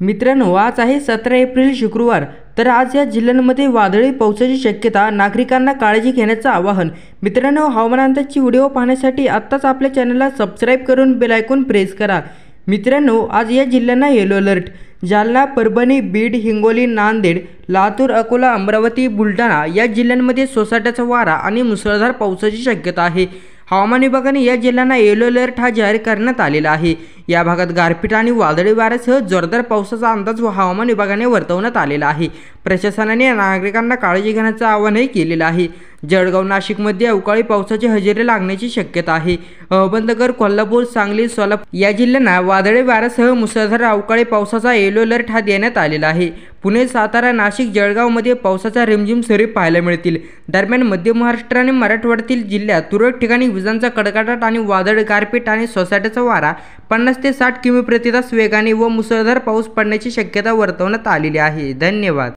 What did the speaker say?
मित्रांनो, आज आहे 17 एप्रिल शुक्रवार। तर आज या जिल्ह्यांमध्ये वादळी पावसाची शक्यता, नागरिकांना काळजी घेण्याचं आवाहन। मित्रांनो, हवामान अंदाजाची व्हिडिओ पाहण्यासाठी आत्ताच आपल्या चॅनलला सबस्क्राईब करून बेल आयकॉन प्रेस करा। मित्रांनो, आज या जिल्ह्यांना येलो अलर्ट। जालना, परभणी, बीड, हिंगोली, नांदेड, लातूर, अकोला, अमरावती, बुलढाणा या जिल्ह्यांमध्ये सोसाट्याचा वारा आणि मुसळधार पावसाची शक्यता आहे। हवामान विभागाने या जिल्ह्यांना येलो अलर्ट जाहीर करण्यात आलेला आहे। या भागात गारपीट आणि वादळी वाऱ्यासह जोरदार पावसाचा अंदाज हवामान विभागाने वर्तवण्यात आलेला आहे। प्रशासनाने नागरिकांना काळजी घेण्याचं आवाहनही केलेलं आहे। जळगाव, नाशिकमध्ये अवकाळी पावसाची हजेरी लागण्याची शक्यता आहे। अहमदनगर, कोल्हापूर, सांगली, सोलापूर या जिल्ह्यांना वादळी वाऱ्यासह मुसळधार अवकाळी पावसाचा येलो अलर्ट देण्यात आलेला आहे। पुणे, सातारा, नाशिक, जळगावमध्ये पावसाच्या रिमझिम सरी पाहायला मिळतील। दरम्यान मध्य महाराष्ट्र आणि मराठवाड्यातील जिल्ह्यात तुरळक ठिकाणी विजांचा कडकडाट आणि वादळ, गारपीट आणि सोसाट्याचा वारा 50 ते 60 किमी प्रति तास वेगाने व मुसळधार पाऊस पडण्याची शक्यता वर्तवण्यात आलेली आहे। धन्यवाद।